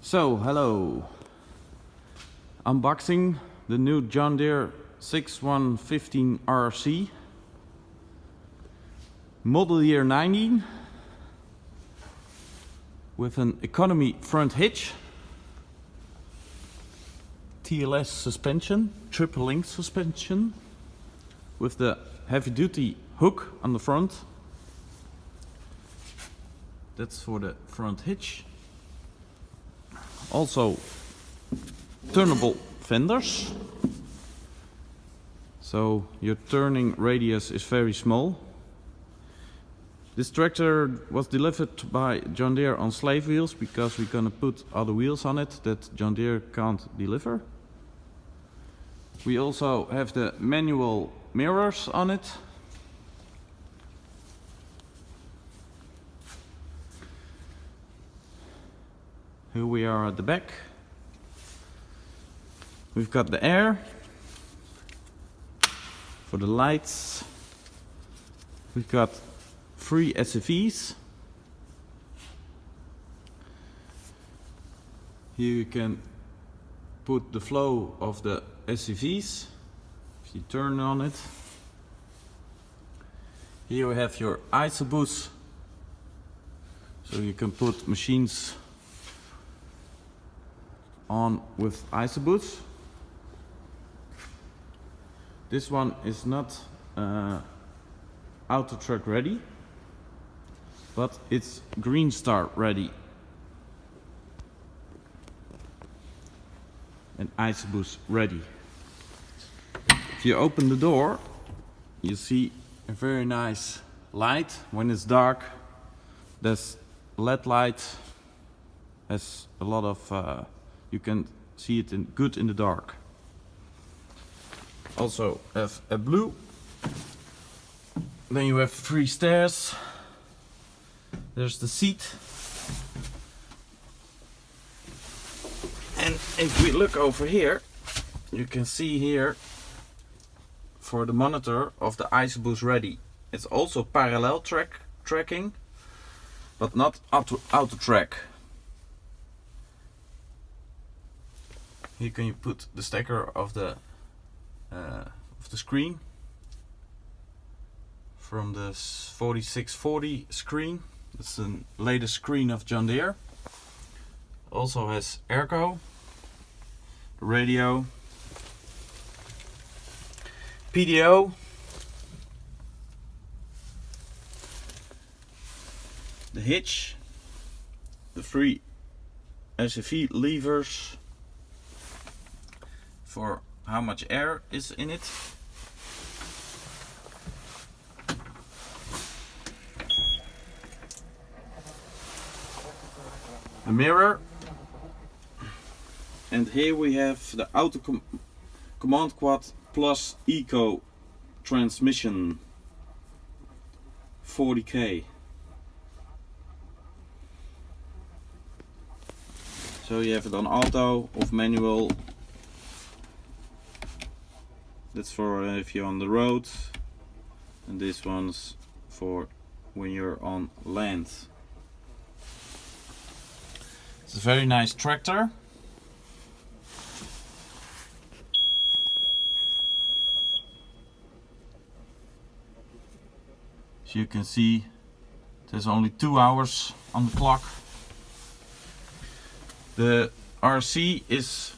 So, hello. Unboxing the new John Deere 6115 RC. Model year 19. With an economy front hitch. TLS suspension, triple link suspension. With the heavy duty hook on the front. That's for the front hitch. Also turnable fenders, so your turning radius is very small. This tractor was delivered by John Deere on slave wheels because we're gonna put other wheels on it that John Deere can't deliver. We also have the manual mirrors on it. Here we are at the back. We've got the air for the lights. We've got 3 SFEs. Here you can put the flow of the SFEs if you turn on it. Here we have your isobus, so you can put machines on with isobus. This one is not auto track ready, but it's green star ready and isobus ready. If you open the door, you see a very nice light. When it's dark, this LED light has a lot of you can see it good in the dark. Also have a blue. Then you have 3 stairs. There's the seat. And if we look over here, you can see here for the monitor of the isobus ready. It's also parallel tracking, but not auto track. Here can you put the stacker of the screen from the 4640 screen. That's the latest screen of John Deere. Also has airco, radio, PDO, the hitch, the 3 SFE levers for how much air is in it. The mirror. And here we have the CommandQuad Plus Eco transmission 40K. So you have it on auto or manual. That's for if you're on the road, and this one's for when you're on land. It's a very nice tractor. As you can see, there's only 2 hours on the clock. The RC is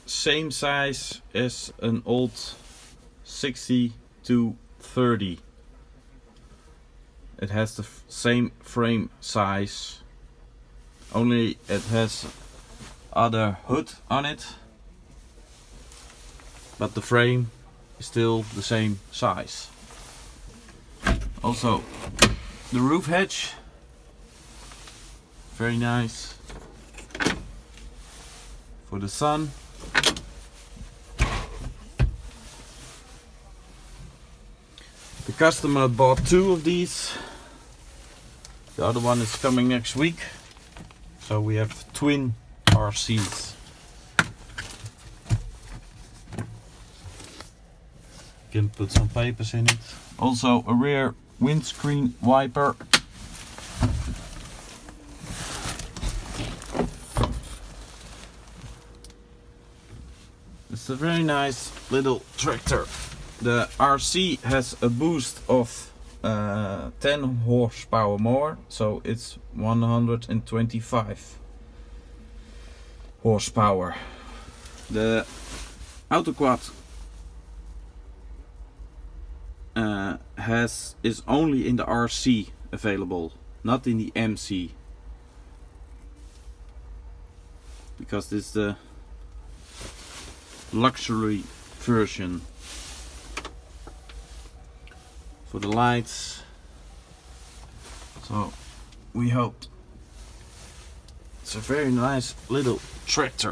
same size as an old 60-30. It has the same frame size, only it has other hood on it, but the frame is still the same size. Also the roof hatch, very nice for the sun. The customer bought 2 of these. The other one is coming next week. So we have twin RCs. You can put some papers in it. Also a rear windscreen wiper. It's a very nice little tractor. The RC has a boost of 10 horsepower more, so it's 125 horsepower. The AutoQuad is only in the RC available, not in the MC, because this is the luxury version. For the lights, so we hope it's a very nice little tractor.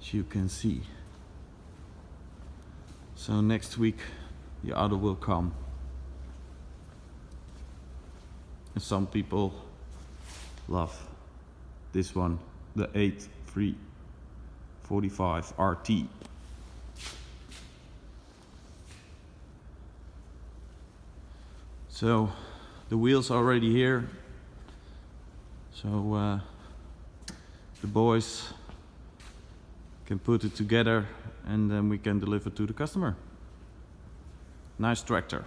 As you can see. So next week the other will come. And some people love this one, the 8345 RT. So the wheels are already here. So the boys can put it together and then we can deliver to the customer. Nice tractor.